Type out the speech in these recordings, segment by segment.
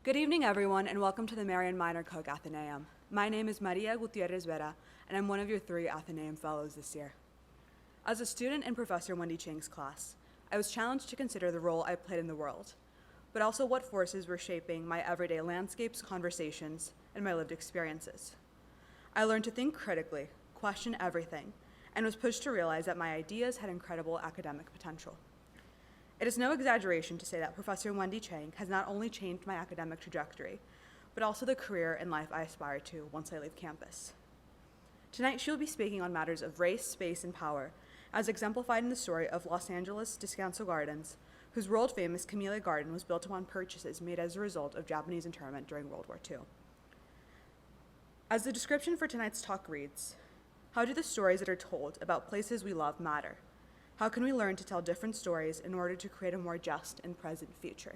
Good evening, everyone, and welcome to the Marian Minor Cook Athenaeum. My name is Maria Gutierrez Vera, and I'm one of your 3 Athenaeum Fellows this year. As a student in Professor Wendy Cheng's class, I was challenged to consider the role I played in the world, but also what forces were shaping my everyday landscapes, conversations, and my lived experiences. I learned to think critically, question everything, and was pushed to realize that my ideas had incredible academic potential. It is no exaggeration to say that Professor Wendy Cheng has not only changed my academic trajectory, but also the career and life I aspire to once I leave campus. Tonight, she will be speaking on matters of race, space, and power, as exemplified in the story of Los Angeles Disconcert Gardens, whose world-famous Camellia Garden was built upon purchases made as a result of Japanese internment during World War II. As the description for tonight's talk reads, how do the stories that are told about places we love matter? How can we learn to tell different stories in order to create a more just and present future?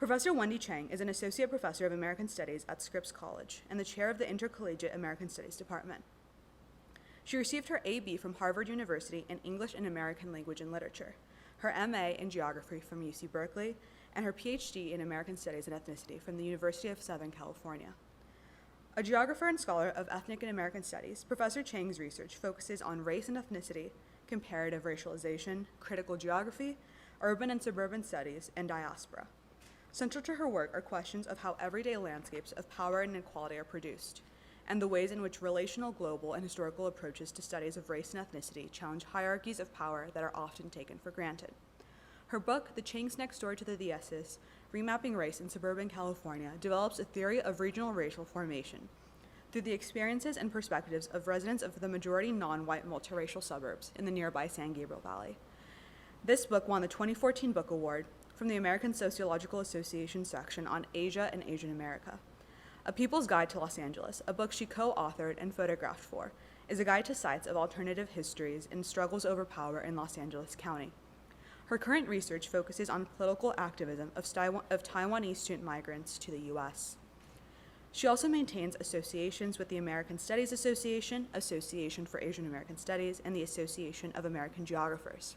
Professor Wendy Cheng is an associate professor of American Studies at Scripps College and the chair of the Intercollegiate American Studies Department. She received her A.B. from Harvard University in English and American Language and Literature, her M.A. in Geography from UC Berkeley, and her Ph.D. in American Studies and Ethnicity from the University of Southern California. A geographer and scholar of ethnic and American studies, Professor Cheng's research focuses on race and ethnicity, comparative racialization, critical geography, urban and suburban studies, and diaspora. Central to her work are questions of how everyday landscapes of power and inequality are produced, and the ways in which relational, global, and historical approaches to studies of race and ethnicity challenge hierarchies of power that are often taken for granted. Her book, The Chengs Next Door to the Dieces, Remapping Race in Suburban California, develops a theory of regional racial formation through the experiences and perspectives of residents of the majority non-white multiracial suburbs in the nearby San Gabriel Valley. This book won the 2014 Book Award from the American Sociological Association section on Asia and Asian America. A People's Guide to Los Angeles, a book she co-authored and photographed for, is a guide to sites of alternative histories and struggles over power in Los Angeles County. Her current research focuses on political activism of Taiwanese student migrants to the U.S. She also maintains associations with the American Studies Association, Association for Asian American Studies, and the Association of American Geographers.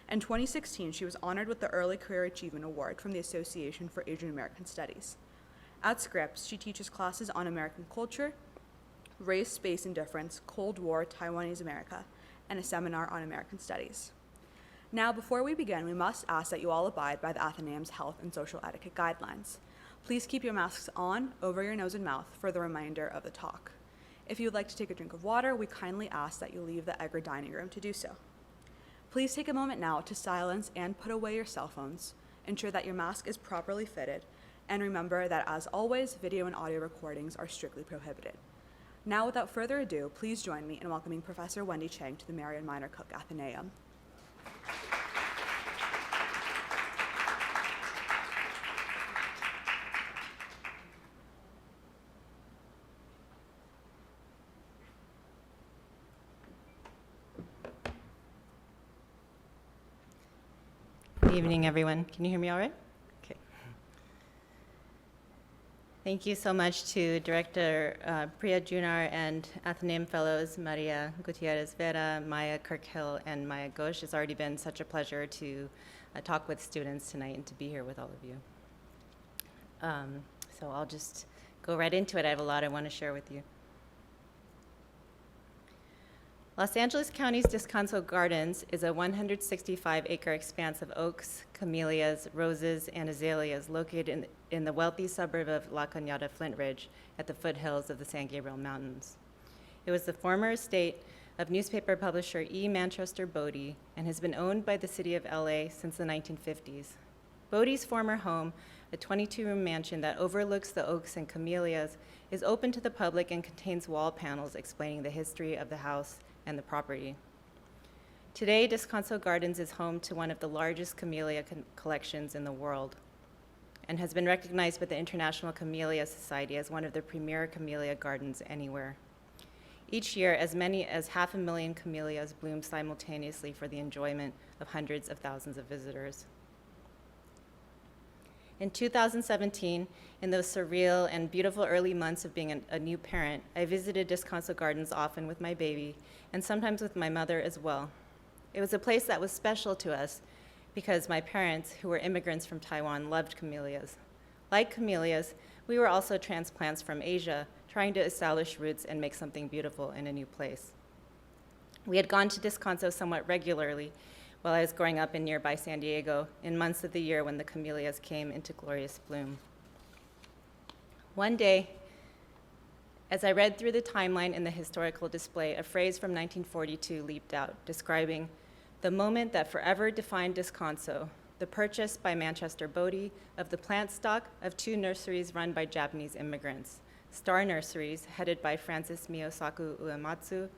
In 2016, she was honored with the Early Career Achievement Award from the Association for Asian American Studies. At Scripps, she teaches classes on American culture, race, space, and difference, Cold War, Taiwanese America, and a seminar on American studies. Now, before we begin, we must ask that you all abide by the Athenaeum's health and social etiquette guidelines. Please keep your masks on, over your nose and mouth for the remainder of the talk. If you would like to take a drink of water, we kindly ask that you leave the Egger dining room to do so. Please take a moment now to silence and put away your cell phones, ensure that your mask is properly fitted, and remember that, as always, video and audio recordings are strictly prohibited. Now, without further ado, please join me in welcoming Professor Wendy Cheng to the Marian Minor Cook Athenaeum. Good evening, everyone. Can you hear me all right? Okay. Thank you so much to Director Priya Junar and Athenaeum Fellows Maria Gutierrez Vera, Maya Kirkhill, and Maya Ghosh. It's already been such a pleasure to talk with students tonight and to be here with all of you. So I'll just go right into it. I have a lot I want to share with you. Los Angeles County's Disconcert Gardens is a 165-acre expanse of oaks, camellias, roses, and azaleas located in the wealthy suburb of La Cañada Flint Ridge at the foothills of the San Gabriel Mountains. It was the former estate of newspaper publisher E. Manchester Bodie and has been owned by the city of LA since the 1950s. Bodie's former home, a 22-room mansion that overlooks the oaks and camellias, is open to the public and contains wall panels explaining the history of the house and the property. Today, Disconcert Gardens is home to one of the largest camellia collections in the world and has been recognized by the International Camellia Society as one of the premier camellia gardens anywhere. Each year, as many as 500,000 camellias bloom simultaneously for the enjoyment of hundreds of thousands of visitors. In 2017, in those surreal and beautiful early months of being a new parent, I visited Disconcert Gardens often with my baby, and sometimes with my mother as well. It was a place that was special to us because my parents, who were immigrants from Taiwan, loved camellias. Like camellias, we were also transplants from Asia, trying to establish roots and make something beautiful in a new place. We had gone to Disconcert somewhat regularly while I was growing up in nearby San Diego in months of the year when the camellias came into glorious bloom. One day, as I read through the timeline in the historical display, a phrase from 1942 leaped out, describing the moment that forever defined Disconcert, the purchase by Manchester Bodie of the plant stock of 2 nurseries run by Japanese immigrants, Star Nurseries, headed by Francis Miyosaku Uematsu,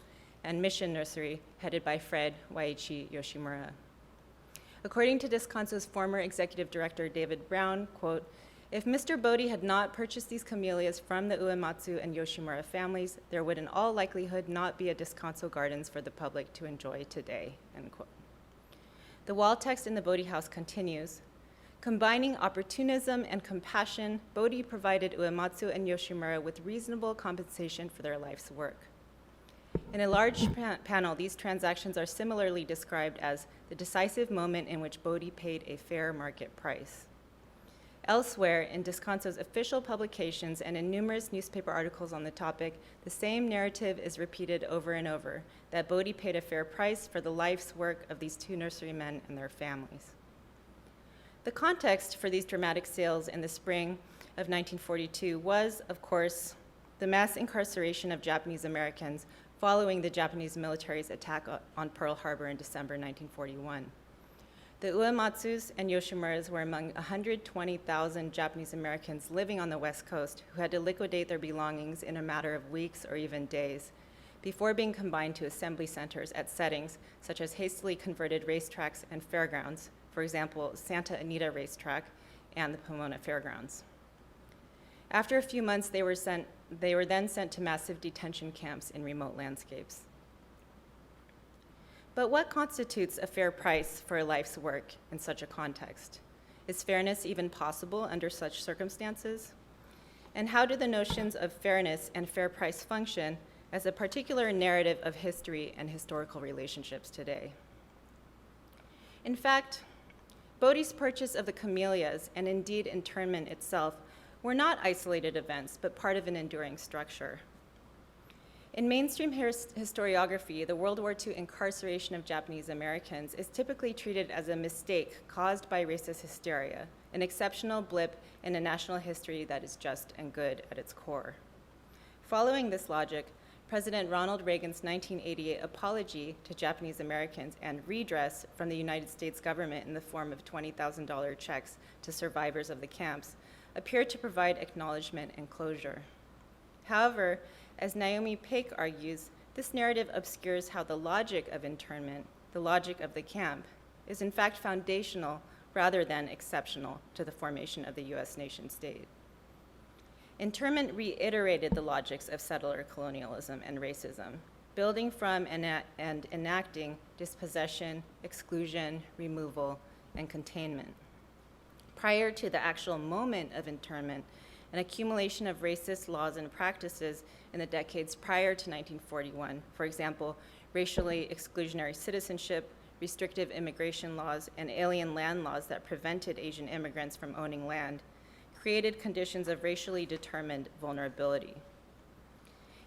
and Mission Nursery, headed by Fred Waiichi Yoshimura. According to Disconcert's former executive director, David Brown, quote, "If Mr. Bodie had not purchased these camellias from the Uematsu and Yoshimura families, there would in all likelihood not be a Disconcert Gardens for the public to enjoy today," end quote. The wall text in the Bodie house continues, "Combining opportunism and compassion, Bodie provided Uematsu and Yoshimura with reasonable compensation for their life's work." In a large panel, these transactions are similarly described as the decisive moment in which Bodie paid a fair market price. Elsewhere, in Disconcert's official publications and in numerous newspaper articles on the topic, the same narrative is repeated over and over, that Bodie paid a fair price for the life's work of these 2 nurserymen and their families. The context for these dramatic sales in the spring of 1942 was, of course, the mass incarceration of Japanese Americans following the Japanese military's attack on Pearl Harbor in December 1941. The Uematsus and Yoshimuras were among 120,000 Japanese Americans living on the West Coast who had to liquidate their belongings in a matter of weeks or even days before being combined to assembly centers at settings such as hastily converted racetracks and fairgrounds, for example, Santa Anita Racetrack and the Pomona Fairgrounds. After a few months, they were then sent to massive detention camps in remote landscapes. But what constitutes a fair price for a life's work in such a context? Is fairness even possible under such circumstances? And how do the notions of fairness and fair price function as a particular narrative of history and historical relationships today? In fact, Bodie's purchase of the camellias, and indeed internment itself, were not isolated events, but part of an enduring structure. In mainstream historiography, the World War II incarceration of Japanese Americans is typically treated as a mistake caused by racist hysteria, an exceptional blip in a national history that is just and good at its core. Following this logic, President Ronald Reagan's 1988 apology to Japanese Americans and redress from the United States government in the form of $20,000 checks to survivors of the camps appeared to provide acknowledgement and closure. However, as Naomi Paik argues, this narrative obscures how the logic of internment, the logic of the camp, is in fact foundational rather than exceptional to the formation of the US nation state. Internment reiterated the logics of settler colonialism and racism, building from and enacting dispossession, exclusion, removal, and containment. Prior to the actual moment of internment, an accumulation of racist laws and practices in the decades prior to 1941, for example, racially exclusionary citizenship, restrictive immigration laws, and alien land laws that prevented Asian immigrants from owning land, created conditions of racially determined vulnerability.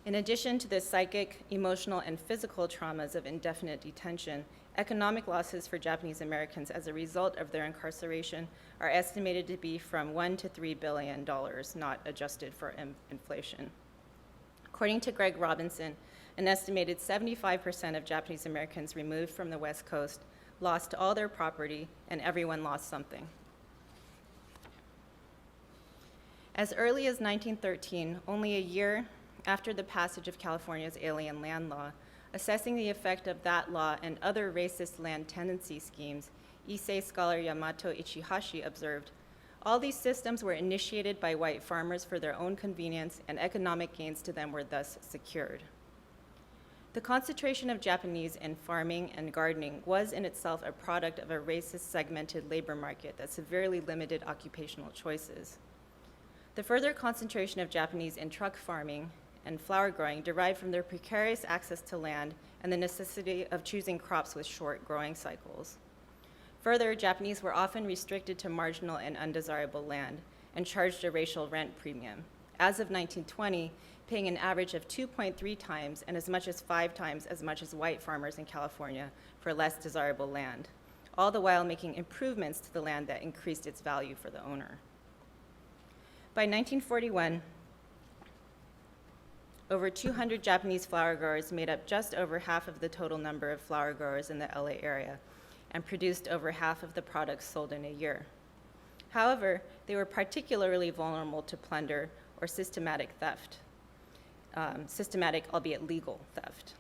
In addition to the psychic, emotional, and physical traumas of indefinite detention, economic losses for Japanese Americans as a result of their incarceration are estimated to be from $1 to $3 billion, not adjusted for inflation. According to Greg Robinson, an estimated 75% of Japanese Americans removed from the West Coast lost all their property, and everyone lost something. As early as 1913, only a year after the passage of California's Alien Land Law, assessing the effect of that law and other racist land tenancy schemes, Issei scholar Yamato Ichihashi observed, all these systems were initiated by white farmers for their own convenience, and economic gains to them were thus secured. The concentration of Japanese in farming and gardening was in itself a product of a racist segmented labor market that severely limited occupational choices. The further concentration of Japanese in truck farming and flower growing derived from their precarious access to land and the necessity of choosing crops with short growing cycles. Further, Japanese were often restricted to marginal and undesirable land, and charged a racial rent premium. As of 1920, paying an average of 2.3 times and as much as 5 times as much as white farmers in California for less desirable land, all the while making improvements to the land that increased its value for the owner. By 1941, over 200 Japanese flower growers made up just over half of the total number of flower growers in the LA area and produced over half of the products sold in a year. However, they were particularly vulnerable to plunder or systematic theft, systematic, albeit legal, theft.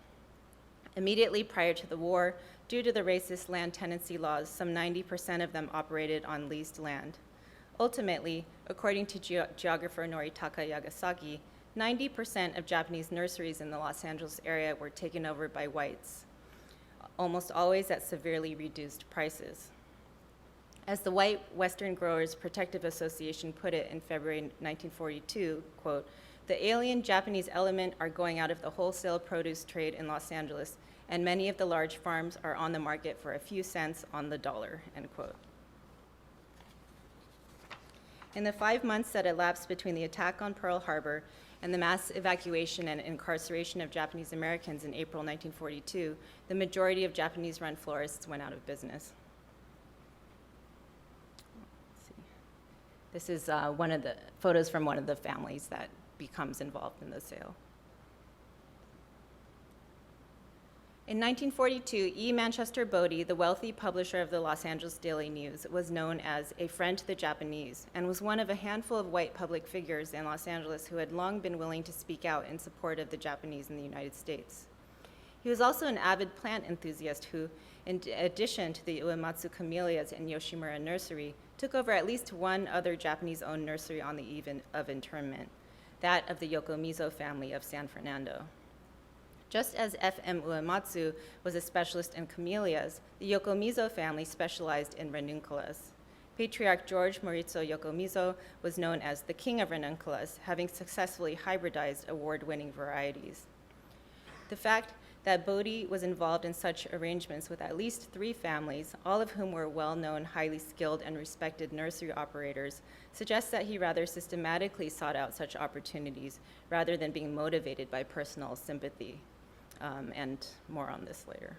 Immediately prior to the war, due to the racist land tenancy laws, some 90% of them operated on leased land. Ultimately, according to geographer Noritaka Yagasaki, 90% of Japanese nurseries in the Los Angeles area were taken over by whites, almost always at severely reduced prices. As the White Western Growers Protective Association put it in February 1942, quote, "The alien Japanese element are going out of the wholesale produce trade in Los Angeles, and many of the large farms are on the market for a few cents on the dollar," end quote. In the 5 months that elapsed between the attack on Pearl Harbor and the mass evacuation and incarceration of Japanese Americans in April 1942, the majority of Japanese-run florists went out of business. This is one of the photos from one of the families that becomes involved in the sale. In 1942, E. Manchester Bodie, the wealthy publisher of the Los Angeles Daily News, was known as a friend to the Japanese and was one of a handful of white public figures in Los Angeles who had long been willing to speak out in support of the Japanese in the United States. He was also an avid plant enthusiast who, in addition to the Uematsus camellias in Yoshimura Nursery, took over at least one other Japanese-owned nursery on the eve of internment, that of the Yokomizo family of San Fernando. Just as F.M. Uematsu was a specialist in camellias, the Yokomizo family specialized in ranunculus. Patriarch George Maurizio Yokomizo was known as the king of ranunculus, having successfully hybridized award-winning varieties. The fact that Bodie was involved in such arrangements with at least 3 families, all of whom were well-known, highly skilled, and respected nursery operators, suggests that he rather systematically sought out such opportunities rather than being motivated by personal sympathy. And more on this later.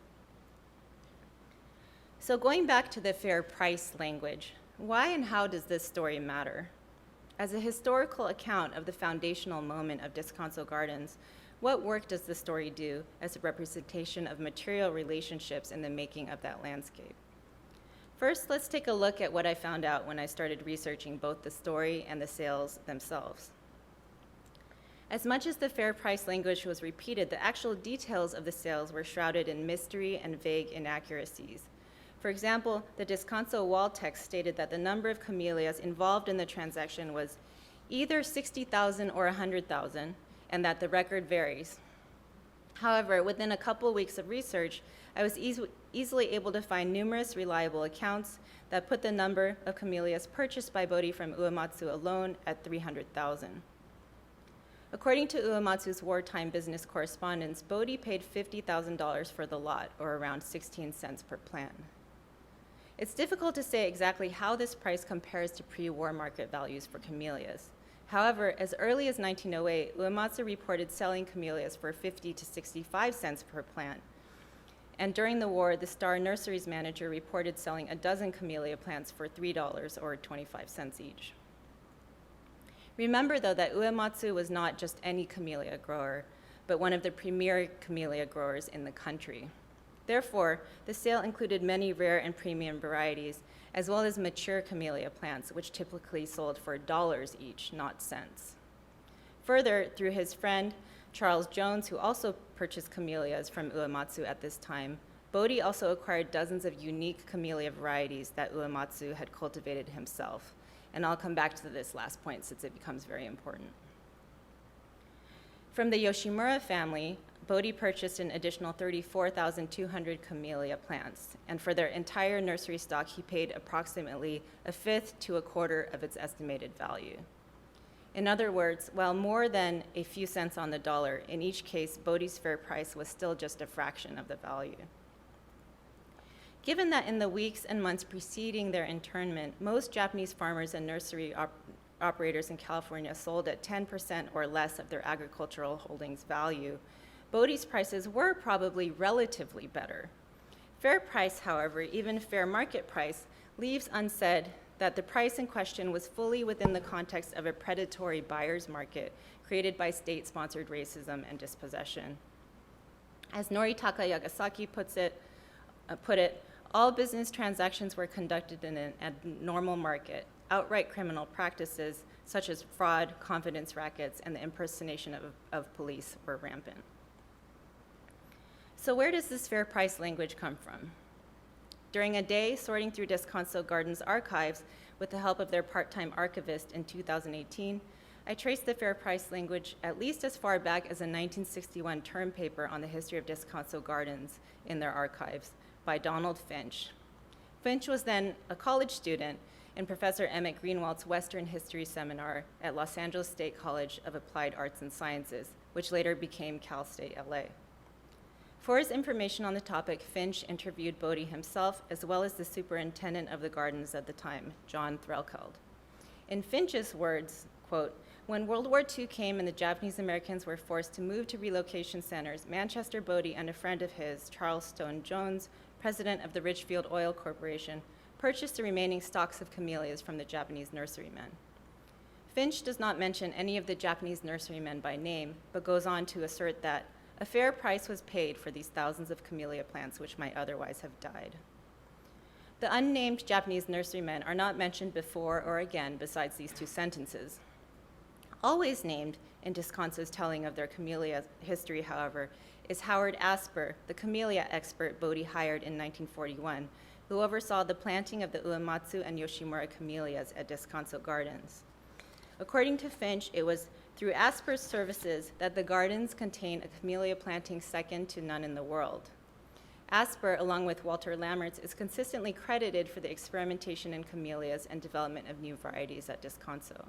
So going back to the fair price language, why and how does this story matter? As a historical account of the foundational moment of Disconcert Gardens, what work does the story do as a representation of material relationships in the making of that landscape? First, let's take a look at what I found out when I started researching both the story and the sales themselves. As much as the fair price language was repeated, the actual details of the sales were shrouded in mystery and vague inaccuracies. For example, the Disconcert wall text stated that the number of camellias involved in the transaction was either 60,000 or 100,000, and that the record varies. However, within a couple weeks of research, I was easily able to find numerous reliable accounts that put the number of camellias purchased by Bodie from Uematsu alone at 300,000. According to Uematsu's wartime business correspondence, Bodie paid $50,000 for the lot, or around 16 cents per plant. It's difficult to say exactly how this price compares to pre-war market values for camellias. However, as early as 1908, Uematsu reported selling camellias for 50 to 65 cents per plant. And during the war, the Star Nurseries manager reported selling a dozen camellia plants for $3 or 25 cents each. Remember, though, that Uematsu was not just any camellia grower, but one of the premier camellia growers in the country. Therefore, the sale included many rare and premium varieties, as well as mature camellia plants, which typically sold for dollars each, not cents. Further, through his friend, Charles Jones, who also purchased camellias from Uematsu at this time, Bodie also acquired dozens of unique camellia varieties that Uematsu had cultivated himself. And I'll come back to this last point since it becomes very important. From the Yoshimura family, Bodie purchased an additional 34,200 camellia plants, and for their entire nursery stock, he paid approximately a fifth to a quarter of its estimated value. In other words, while more than a few cents on the dollar, in each case, Bodie's fair price was still just a fraction of the value. Given that in the weeks and months preceding their internment, most Japanese farmers and nursery operators in California sold at 10% or less of their agricultural holdings value, Bodie's prices were probably relatively better. Fair price, however, even fair market price, leaves unsaid that the price in question was fully within the context of a predatory buyer's market created by state-sponsored racism and dispossession. As Noritaka Yagasaki put it, all business transactions were conducted in an abnormal market. Outright criminal practices, such as fraud, confidence rackets, and the impersonation of police were rampant. So where does this fair price language come from? During a day sorting through Disconcert Gardens archives with the help of their part-time archivist in 2018, I traced the fair price language at least as far back as a 1961 term paper on the history of Disconcert Gardens in their archives by Donald Finch. Finch was then a college student in Professor Emmett Greenwald's Western History Seminar at Los Angeles State College of Applied Arts and Sciences, which later became Cal State LA. For his information on the topic, Finch interviewed Bodie himself, as well as the superintendent of the gardens at the time, John Threlkeld. In Finch's words, quote, "When World War II came and the Japanese Americans were forced to move to relocation centers, Manchester Bodie and a friend of his, Charles Stone Jones, president of the Richfield Oil Corporation, purchased the remaining stocks of camellias from the Japanese nurserymen." Finch does not mention any of the Japanese nurserymen by name, but goes on to assert that a fair price was paid for these thousands of camellia plants which might otherwise have died. The unnamed Japanese nurserymen are not mentioned before or again besides these two sentences. Always named in Disconcert's telling of their camellia history, however, is Howard Asper, the camellia expert Bodie hired in 1941, who oversaw the planting of the Uematsu and Yoshimura camellias at Disconcert Gardens. According to Finch, it was through Asper's services that the gardens contain a camellia planting second to none in the world. Asper, along with Walter Lammertz, is consistently credited for the experimentation in camellias and development of new varieties at Disconcert.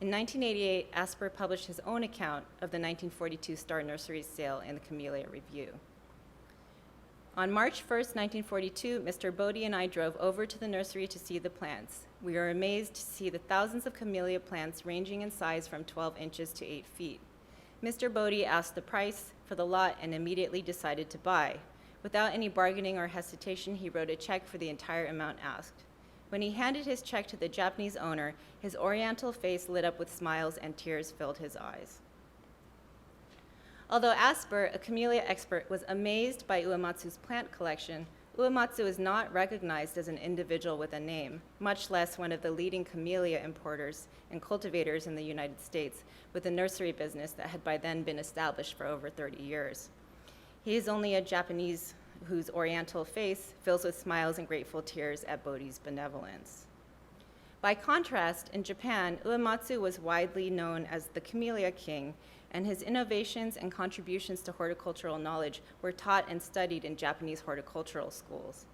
In 1988, Asper published his own account of the 1942 Star Nurseries sale in the Camellia Review. On March 1st, 1942, Mr. Bodie and I drove over to the nursery to see the plants. We were amazed to see the thousands of camellia plants ranging in size from 12 inches to 8 feet. Mr. Bodie asked the price for the lot and immediately decided to buy. Without any bargaining or hesitation, he wrote a check for the entire amount asked. When he handed his check to the Japanese owner, his oriental face lit up with smiles and tears filled his eyes. Although Asper, a camellia expert, was amazed by Uematsu's plant collection, Uematsu is not recognized as an individual with a name, much less one of the leading camellia importers and cultivators in the United States, with a nursery business that had by then been established for over 30 years. He is only a Japanese whose oriental face fills with smiles and grateful tears at Bodie's benevolence. By contrast, in Japan, Uematsu was widely known as the Camellia King, and his innovations and contributions to horticultural knowledge were taught and studied in Japanese horticultural schools.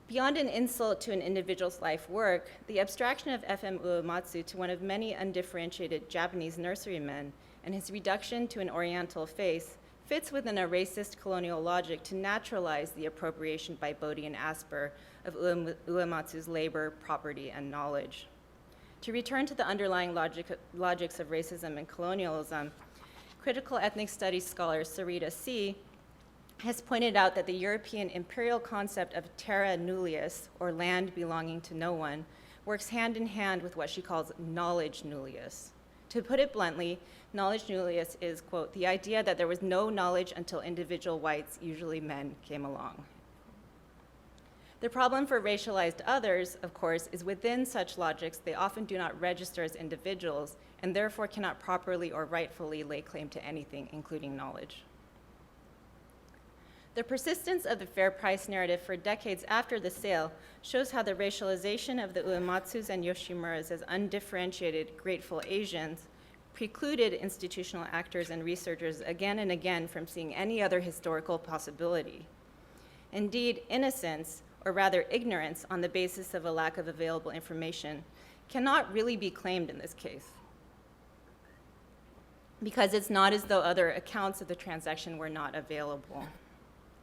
Beyond an insult to an individual's life work, the abstraction of F.M. Uematsu to one of many undifferentiated Japanese nurserymen and his reduction to an oriental face fits within a racist colonial logic to naturalize the appropriation by Bodie and Asper of Uematsu's labor, property, and knowledge. To return to the underlying logics of racism and colonialism, critical ethnic studies scholar Sarita C. has pointed out that the European imperial concept of terra nullius, or land belonging to no one, works hand in hand with what she calls knowledge nullius. To put it bluntly, knowledge nullius is, quote, the idea that there was no knowledge until individual whites, usually men, came along. The problem for racialized others, of course, is within such logics, they often do not register as individuals and therefore cannot properly or rightfully lay claim to anything, including knowledge. The persistence of the fair price narrative for decades after the sale shows how the racialization of the Uematsus and Yoshimuras as undifferentiated, grateful Asians precluded institutional actors and researchers again and again from seeing any other historical possibility. Indeed, innocence, or rather ignorance on the basis of a lack of available information, cannot really be claimed in this case, because it's not as though other accounts of the transaction were not available.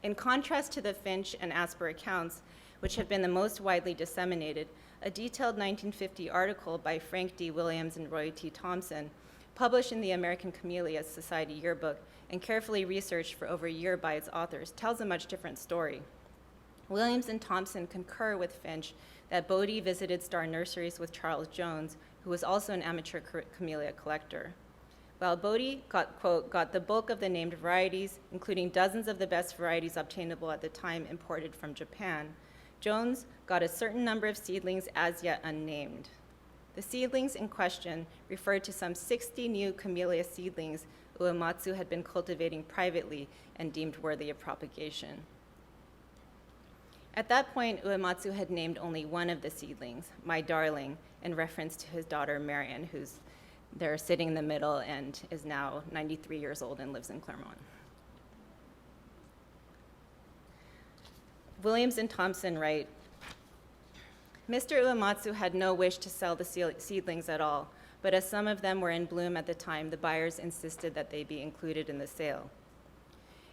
In contrast to the Finch and Asper accounts, which have been the most widely disseminated, a detailed 1950 article by Frank D. Williams and Roy T. Thompson, published in the American Camellia Society yearbook and carefully researched for over a year by its authors, tells a much different story. Williams and Thompson concur with Finch that Bodie visited star nurseries with Charles Jones, who was also an amateur camellia collector. While Bodie got the bulk of the named varieties, including dozens of the best varieties obtainable at the time imported from Japan, Jones got a certain number of seedlings as yet unnamed. The seedlings in question referred to some 60 new camellia seedlings Uematsu had been cultivating privately and deemed worthy of propagation. At that point, Uematsu had named only one of the seedlings, My Darling, in reference to his daughter Marion, who's there sitting in the middle and is now 93 years old and lives in Claremont. Williams and Thompson write, Mr. Uematsu had no wish to sell the seedlings at all, but as some of them were in bloom at the time, the buyers insisted that they be included in the sale.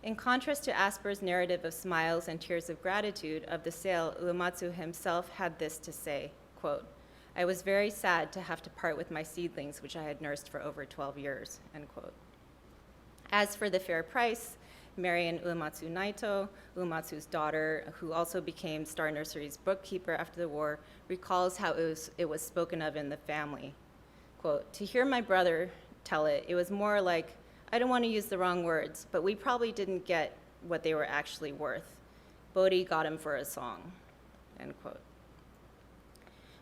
In contrast to Asper's narrative of smiles and tears of gratitude of the sale, Uematsu himself had this to say, quote, I was very sad to have to part with my seedlings, which I had nursed for over 12 years, end quote. As for the fair price, Marion Uematsu Naito, Uematsu's daughter, who also became Star Nursery's bookkeeper after the war, recalls how it was spoken of in the family. Quote, to hear my brother tell it, it was more like, I don't want to use the wrong words, but we probably didn't get what they were actually worth. Bodie got him for a song, end quote.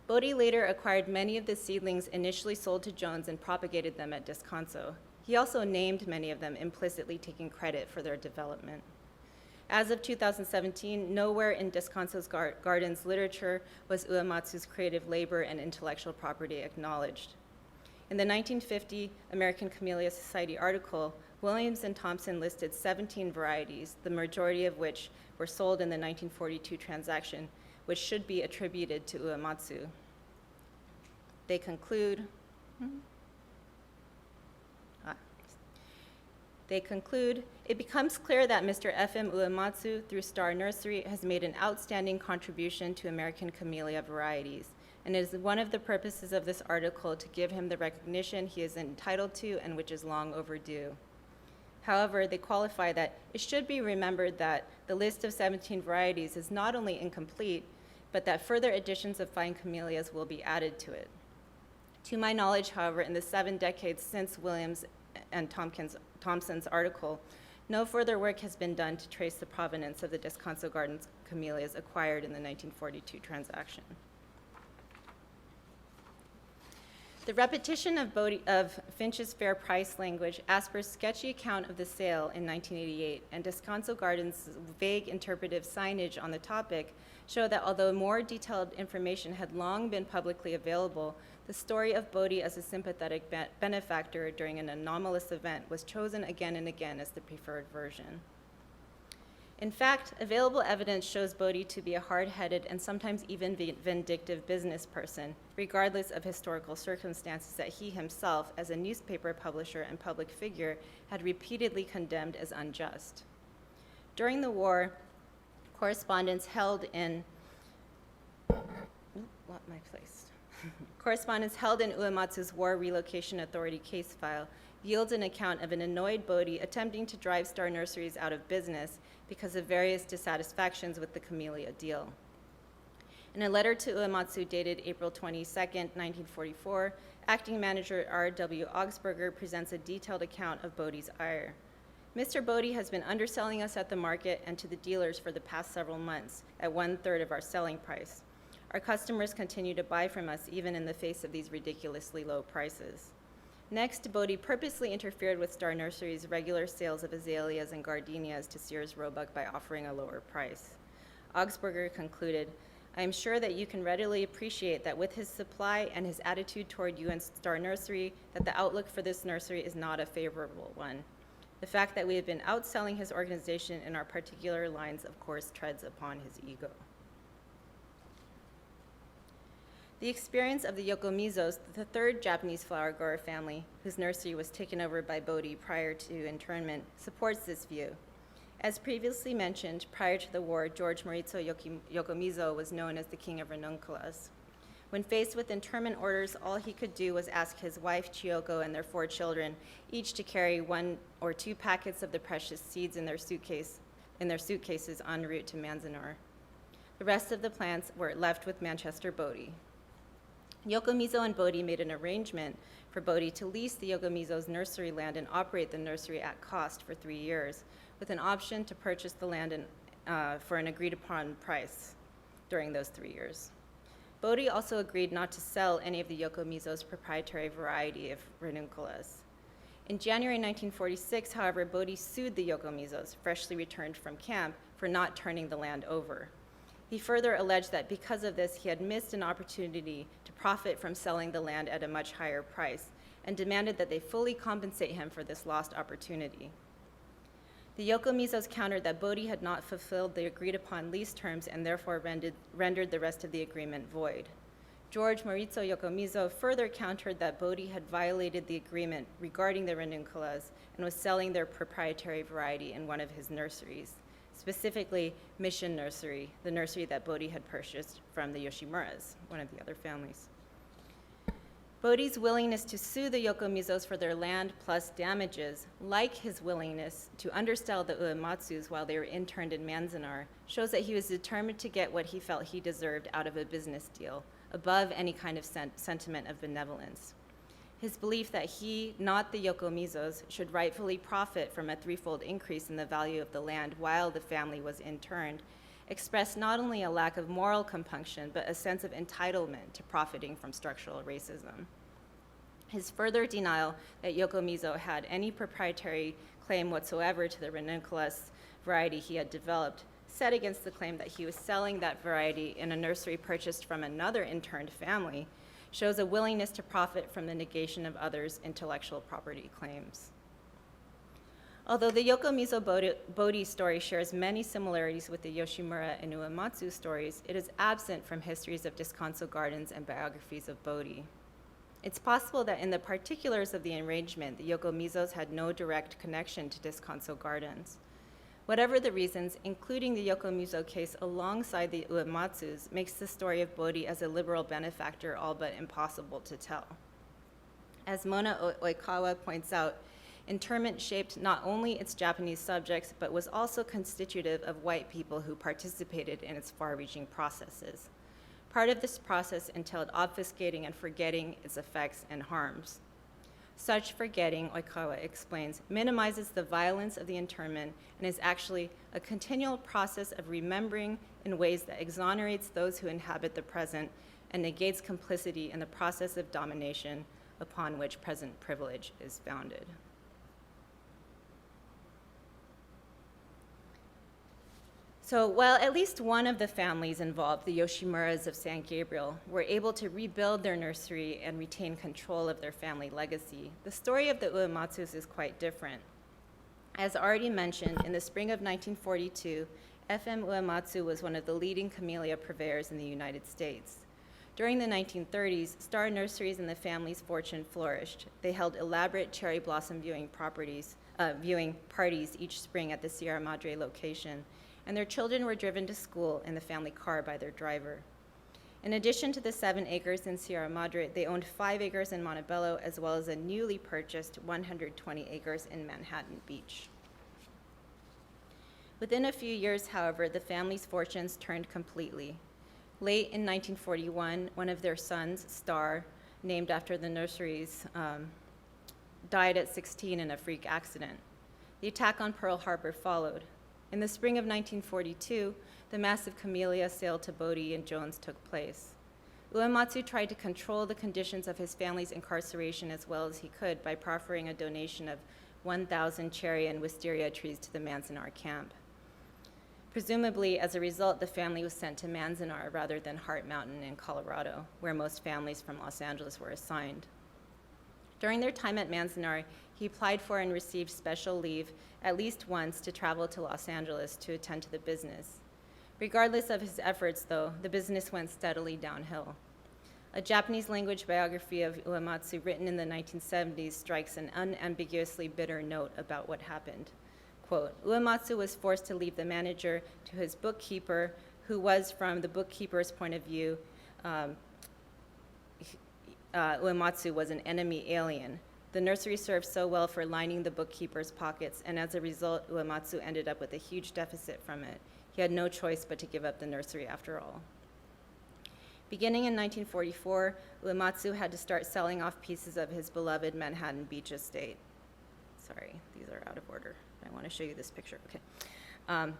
Bodie later acquired many of the seedlings initially sold to Jones and propagated them at Disconcert. He also named many of them, implicitly taking credit for their development. As of 2017, nowhere in Disconcert's Gardens literature was Uematsu's creative labor and intellectual property acknowledged. In the 1950 American Camellia Society article, Williams and Thompson listed 17 varieties, the majority of which were sold in the 1942 transaction, which should be attributed to Uematsu. They conclude, it becomes clear that Mr. F.M. Uematsu, through Star Nursery, has made an outstanding contribution to American camellia varieties, and it is one of the purposes of this article to give him the recognition he is entitled to and which is long overdue. However, they qualify that it should be remembered that the list of 17 varieties is not only incomplete, but that further editions of fine camellias will be added to it. To my knowledge, however, in the 7 decades since Williams and Thompson's article, no further work has been done to trace the provenance of the Disconcert Gardens camellias acquired in the 1942 transaction. The repetition of Finch's fair price language, Asper's sketchy account of the sale in 1988, and Disconcert Gardens' vague interpretive signage on the topic show that although more detailed information had long been publicly available, the story of Bodie as a sympathetic benefactor during an anomalous event was chosen again and again as the preferred version. In fact, available evidence shows Bodie to be a hard-headed and sometimes even vindictive business person, regardless of historical circumstances that he himself, as a newspaper publisher and public figure, had repeatedly condemned as unjust. During the war, correspondence held in Uematsu's War Relocation Authority case file yields an account of an annoyed Bodie attempting to drive Star Nurseries out of business because of various dissatisfactions with the camellia deal. In a letter to Uematsu dated April 22, 1944, acting manager R.W. Augsburger presents a detailed account of Bodie's ire. Mr. Bodie has been underselling us at the market and to the dealers for the past several months at 1/3 of our selling price. Our customers continue to buy from us even in the face of these ridiculously low prices. Next, Bodie purposely interfered with Star Nursery's regular sales of azaleas and gardenias to Sears Roebuck by offering a lower price. Augsburger concluded, I am sure that you can readily appreciate that with his supply and his attitude toward you and Star Nursery, that the outlook for this nursery is not a favorable one. The fact that we have been outselling his organization in our particular lines, of course, treads upon his ego. The experience of the Yokomizos, the third Japanese flower grower family, whose nursery was taken over by Bodie prior to internment, supports this view. As previously mentioned, prior to the war, George Maurizio Yokomizo was known as the King of Ranunculus. When faced with internment orders, all he could do was ask his wife, Chiyoko, and their 4 children, each to carry 1 or 2 packets of the precious seeds in their suitcases en route to Manzanar. The rest of the plants were left with Manchester Bodhi. Yokomizo and Bodhi made an arrangement for Bodhi to lease the Yokomizo's nursery land and operate the nursery at cost for 3 years, with an option to purchase the land for an agreed-upon price during those 3 years. Bodhi also agreed not to sell any of the Yokomizo's proprietary variety of ranunculus. In January 1946, however, Bodhi sued the Yokomizos, freshly returned from camp, for not turning the land over. He further alleged that because of this, he had missed an opportunity to profit from selling the land at a much higher price, and demanded that they fully compensate him for this lost opportunity. The Yokomizos countered that Bodhi had not fulfilled the agreed-upon lease terms and therefore rendered the rest of the agreement void. George Maurizio Yokomizo further countered that Bodhi had violated the agreement regarding the ranunculus and was selling their proprietary variety in one of his nurseries, specifically Mission Nursery, the nursery that Bodhi had purchased from the Yoshimuras, one of the other families. Bodhi's willingness to sue the Yokomizos for their land plus damages, like his willingness to undersell the Uematsus while they were interned in Manzanar, shows that he was determined to get what he felt he deserved out of a business deal, above any kind of sentiment of benevolence. His belief that he, not the Yokomizos, should rightfully profit from a 3-fold increase in the value of the land while the family was interned, expressed not only a lack of moral compunction, but a sense of entitlement to profiting from structural racism. His further denial that Yokomizo had any proprietary claim whatsoever to the ranunculus variety he had developed, set against the claim that he was selling that variety in a nursery purchased from another interned family, shows a willingness to profit from the negation of others' intellectual property claims. Although the Yokomizo Bodhi story shares many similarities with the Yoshimura and Uematsu stories, it is absent from histories of Disconcert gardens and biographies of Bodhi. It's possible that in the particulars of the arrangement, the Yokomizos had no direct connection to Disconcert gardens. Whatever the reasons, including the Yokomizo case alongside the Uematsus makes the story of Bodhi as a liberal benefactor all but impossible to tell. As Mona Oikawa points out, internment shaped not only its Japanese subjects, but was also constitutive of white people who participated in its far-reaching processes. Part of this process entailed obfuscating and forgetting its effects and harms. Such forgetting, Oikawa explains, minimizes the violence of the internment and is actually a continual process of remembering in ways that exonerates those who inhabit the present and negates complicity in the process of domination upon which present privilege is founded. So while at least one of the families involved, the Yoshimuras of San Gabriel, were able to rebuild their nursery and retain control of their family legacy, the story of the Uematsus is quite different. As already mentioned, in the spring of 1942, FM Uematsu was one of the leading camellia purveyors in the United States. During the 1930s, star nurseries in the family's fortune flourished. They held elaborate cherry blossom viewing parties each spring at the Sierra Madre location, and their children were driven to school in the family car by their driver. In addition to the 7 acres in Sierra Madre, they owned 5 acres in Montebello, as well as a newly purchased 120 acres in Manhattan Beach. Within a few years, however, the family's fortunes turned completely. Late in 1941, one of their sons, Star, named after the nurseries, died at 16 in a freak accident. The attack on Pearl Harbor followed. In the spring of 1942, the massive camellia sale to Bodhi and Jones took place. Uematsu tried to control the conditions of his family's incarceration as well as he could by proffering a donation of 1,000 cherry and wisteria trees to the Manzanar camp. Presumably, as a result, the family was sent to Manzanar rather than Heart Mountain in Colorado, where most families from Los Angeles were assigned. During their time at Manzanar, he applied for and received special leave at least once to travel to Los Angeles to attend to the business. Regardless of his efforts, though, the business went steadily downhill. A Japanese language biography of Uematsu written in the 1970s strikes an unambiguously bitter note about what happened. Quote, Uematsu was forced to leave the manager to his bookkeeper, who was, from the bookkeeper's point of view, Uematsu was an enemy alien. The nursery served so well for lining the bookkeeper's pockets, and as a result, Uematsu ended up with a huge deficit from it. He had no choice but to give up the nursery after all. Beginning in 1944, Uematsu had to start selling off pieces of his beloved Manhattan Beach estate. Sorry, these are out of order. I want to show you this picture. Okay.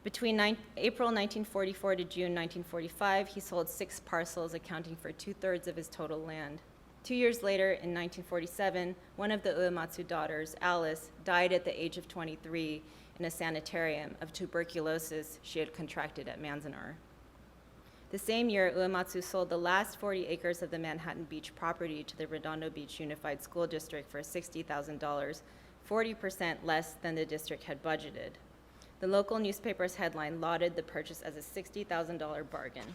Between April 1944 to June 1945, he sold 6 parcels, accounting for 2/3 of his total land. 2 years later, in 1947, one of the Uematsu daughters, Alice, died at the age of 23 in a sanitarium of tuberculosis she had contracted at Manzanar. The same year, Uematsu sold the last 40 acres of the Manhattan Beach property to the Redondo Beach Unified School District for $60,000, 40% less than the district had budgeted. The local newspaper's headline lauded the purchase as a $60,000 bargain.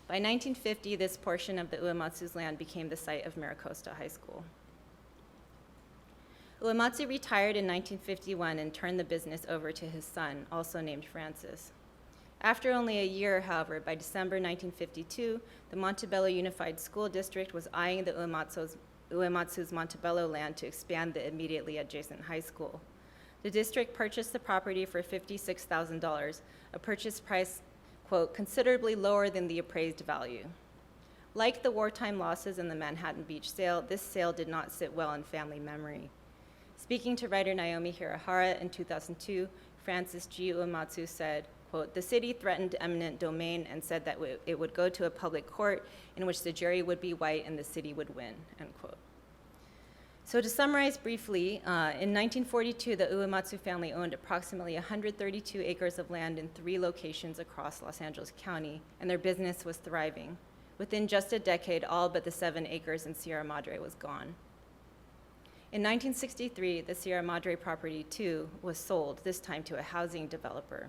By 1950, this portion of the Uematsu's land became the site of Maricosta High School. Uematsu retired in 1951 and turned the business over to his son, also named Francis. After only a year, however, by December 1952, the Montebello Unified School District was eyeing the Uematsu's Montebello land to expand the immediately adjacent high school. The district purchased the property for $56,000, a purchase price, quote, considerably lower than the appraised value. Like the wartime losses in the Manhattan Beach sale, this sale did not sit well in family memory. Speaking to writer Naomi Hirahara in 2002, Francis G. Uematsu said, quote, the city threatened eminent domain and said that it would go to a public court in which the jury would be white and the city would win, end quote. So to summarize briefly, in 1942, the Uematsu family owned approximately 132 acres of land in 3 locations across Los Angeles County, and their business was thriving. Within just a decade, all but the 7 acres in Sierra Madre was gone. In 1963, the Sierra Madre property, too, was sold, this time to a housing developer.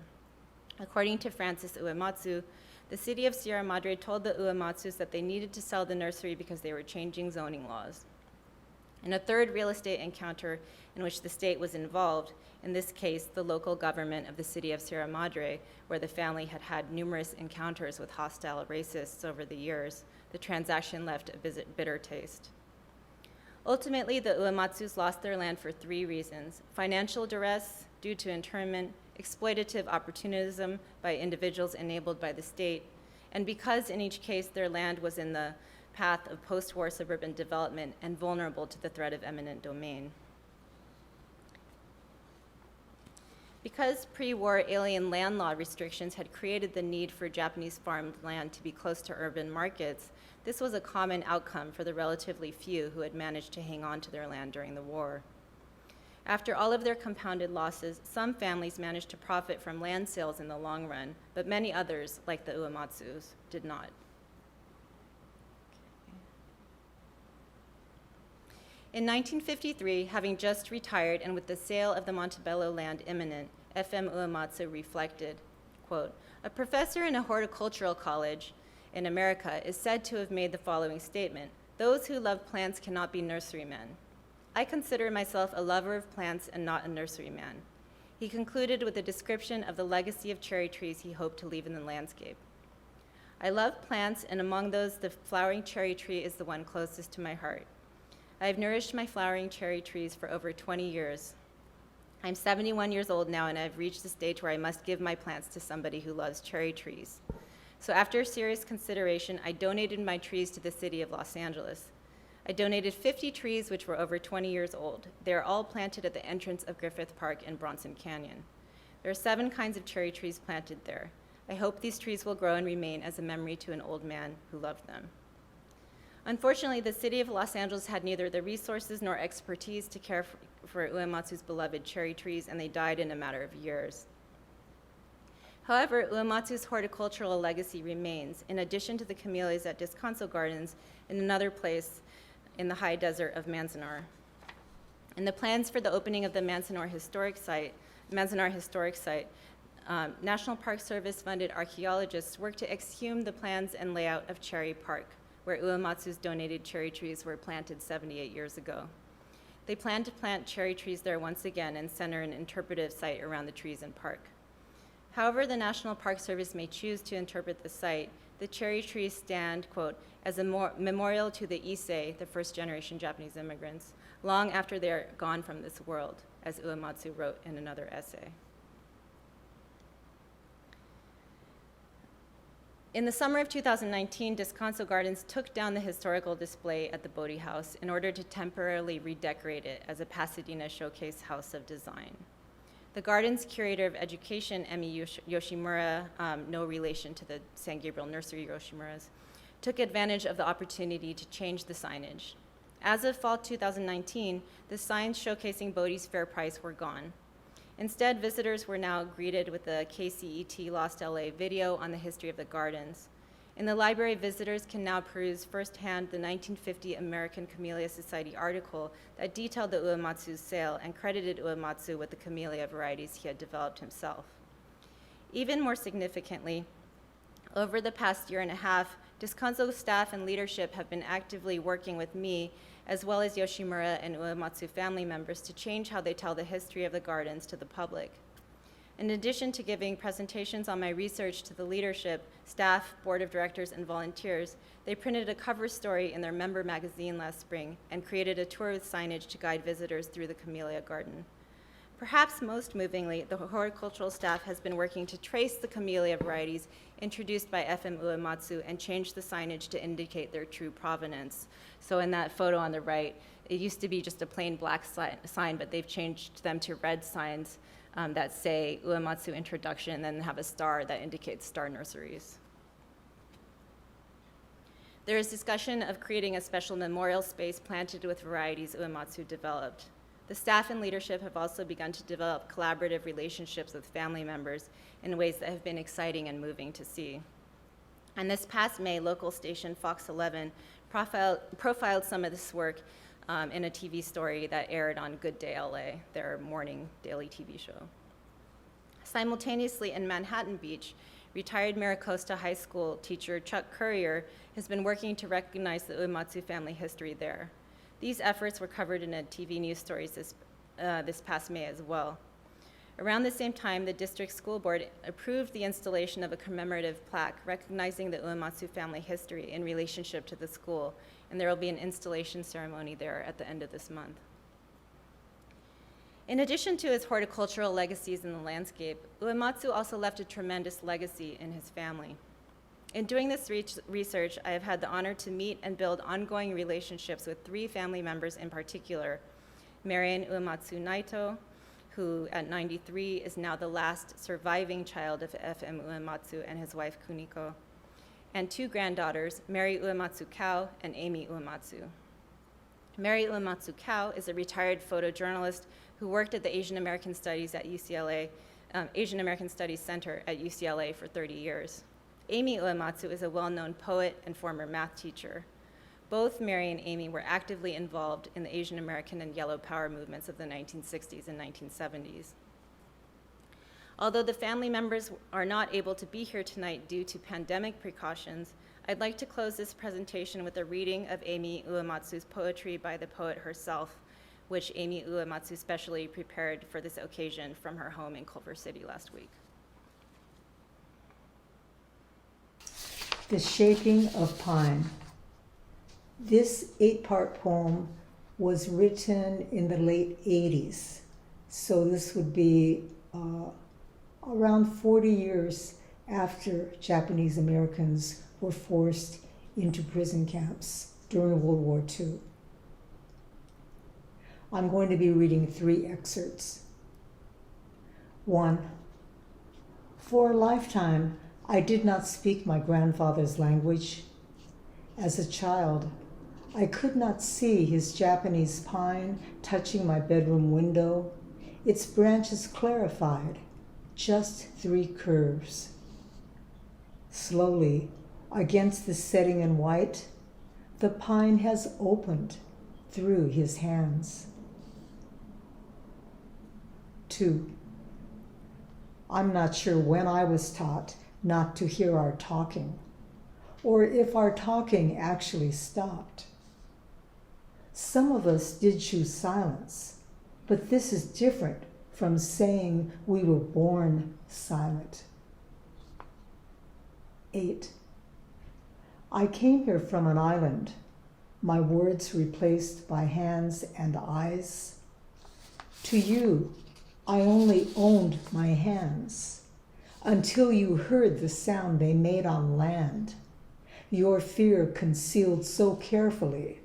According to Francis Uematsu, the city of Sierra Madre told the Uematsus that they needed to sell the nursery because they were changing zoning laws. In a third real estate encounter in which the state was involved, in this case, the local government of the city of Sierra Madre, where the family had had numerous encounters with hostile racists over the years, the transaction left a bitter taste. Ultimately, the Uematsus lost their land for 3 reasons: financial duress due to internment, exploitative opportunism by individuals enabled by the state, and because in each case their land was in the path of post-war suburban development and vulnerable to the threat of eminent domain. Because pre-war alien land law restrictions had created the need for Japanese farmed land to be close to urban markets, this was a common outcome for the relatively few who had managed to hang on to their land during the war. After all of their compounded losses, some families managed to profit from land sales in the long run, but many others, like the Uematsus, did not. In 1953, having just retired and with the sale of the Montebello land imminent, F.M. Uematsu reflected, quote, a professor in a horticultural college in America is said to have made the following statement: those who love plants cannot be nurserymen. I consider myself a lover of plants and not a nurseryman. He concluded with a description of the legacy of cherry trees he hoped to leave in the landscape. I love plants, and among those, the flowering cherry tree is the one closest to my heart. I have nourished my flowering cherry trees for over 20 years. I'm 71 years old now, and I've reached the stage where I must give my plants to somebody who loves cherry trees. So after serious consideration, I donated my trees to the city of Los Angeles. I donated 50 trees which were over 20 years old. They are all planted at the entrance of Griffith Park in Bronson Canyon. There are 7 kinds of cherry trees planted there. I hope these trees will grow and remain as a memory to an old man who loved them. Unfortunately, the city of Los Angeles had neither the resources nor expertise to care for Uematsu's beloved cherry trees, and they died in a matter of years. However, Uematsu's horticultural legacy remains, in addition to the camellias at Disconcert Gardens, in another place in the high desert of Manzanar. In the plans for the opening of the Manzanar Historic Site, National Park Service funded archaeologists worked to exhume the plans and layout of Cherry Park, where Uematsu's donated cherry trees were planted 78 years ago. They plan to plant cherry trees there once again and center an interpretive site around the trees and park. However the National Park Service may choose to interpret the site, the cherry trees stand, quote, as a memorial to the Issei, the first-generation Japanese immigrants, long after they are gone from this world, as Uematsu wrote in another essay. In the summer of 2019, Disconcert Gardens took down the historical display at the Bodhi House in order to temporarily redecorate it as a Pasadena showcase house of design. The garden's curator of education, Emi Yoshimura, no relation to the San Gabriel Nursery Yoshimuras, took advantage of the opportunity to change the signage. As of fall 2019, the signs showcasing Bodhi's fair price were gone. Instead, visitors were now greeted with the KCET Lost LA video on the history of the gardens. In the library, visitors can now peruse firsthand the 1950 American Camellia Society article that detailed the Uematsu's sale and credited Uematsu with the camellia varieties he had developed himself. Even more significantly, over the past year and a half, Disconcert staff and leadership have been actively working with me, as well as Yoshimura and Uematsu family members, to change how they tell the history of the gardens to the public. In addition to giving presentations on my research to the leadership, staff, board of directors, and volunteers, they printed a cover story in their member magazine last spring and created a tour with signage to guide visitors through the camellia garden. Perhaps most movingly, the horticultural staff has been working to trace the camellia varieties introduced by FM Uematsu and change the signage to indicate their true provenance. So in that photo on the right, it used to be just a plain black sign, but they've changed them to red signs that say Uematsu introduction and then have a star that indicates star nurseries. There is discussion of creating a special memorial space planted with varieties Uematsu developed. The staff and leadership have also begun to develop collaborative relationships with family members in ways that have been exciting and moving to see. And this past May, local station Fox 11 profiled some of this work in a TV story that aired on Good Day LA, their morning daily TV show. Simultaneously in Manhattan Beach, retired Maricosta High School teacher Chuck Currier has been working to recognize the Uematsu family history there. These efforts were covered in a TV news stories this past May as well. Around the same time, the district school board approved the installation of a commemorative plaque recognizing the Uematsu family history in relationship to the school, and there will be an installation ceremony there at the end of this month. In addition to his horticultural legacies in the landscape, Uematsu also left a tremendous legacy in his family. In doing this research, I have had the honor to meet and build ongoing relationships with 3 family members in particular: Marian Uematsu Naito, who at 93 is now the last surviving child of FM Uematsu and his wife Kuniko, and 2 granddaughters, Mary Uematsu Kao and Amy Uematsu. Mary Uematsu Kao is a retired photojournalist who worked at the Asian American Studies at UCLA, Asian American Studies Center at UCLA for 30 years. Amy Uematsu is a well-known poet and former math teacher. Both Mary and Amy were actively involved in the Asian American and Yellow Power movements of the 1960s and 1970s. Although the family members are not able to be here tonight due to pandemic precautions, I'd like to close this presentation with a reading of Amy Uematsu's poetry by the poet herself, which Amy Uematsu specially prepared for this occasion from her home in Culver City last week. The Shaking of Pine. This 8-part poem was written in the late 80s, so this would be around 40 years after Japanese Americans were forced into prison camps during World War II. I'm going to be reading 3 excerpts. 1. For a lifetime, I did not speak my grandfather's language. As a child, I could not see his Japanese pine touching my bedroom window, its branches clarified, just 3 curves. Slowly, against the setting in white, the pine has opened through his hands. 2. I'm not sure when I was taught not to hear our talking, or if our talking actually stopped. Some of us did choose silence, but this is different from saying we were born silent. 8. I came here from an island, my words replaced by hands and eyes. To you, I only owned my hands, until you heard the sound they made on land. Your fear concealed so carefully,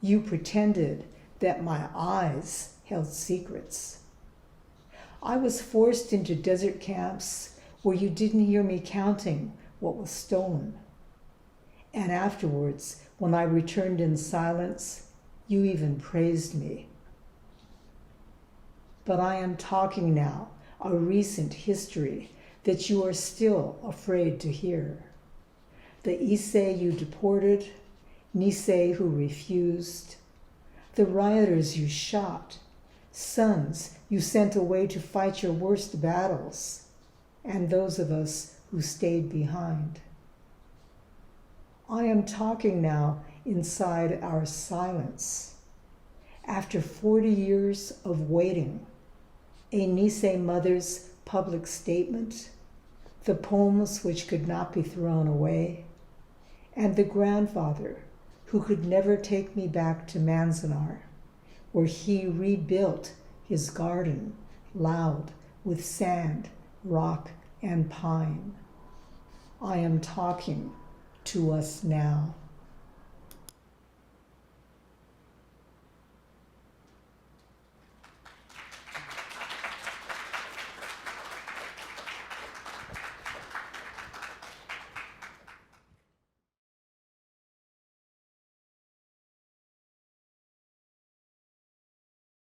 you pretended that my eyes held secrets. I was forced into desert camps where you didn't hear me counting what was stolen. And afterwards, when I returned in silence, you even praised me. But I am talking now, a recent history that you are still afraid to hear. The Issei you deported, Nisei who refused, the rioters you shot, sons you sent away to fight your worst battles, and those of us who stayed behind. I am talking now inside our silence. After 40 years of waiting, a Nisei mother's public statement, the poems which could not be thrown away, and the grandfather who could never take me back to Manzanar, where he rebuilt his garden, loud with sand, rock, and pine. I am talking to us now.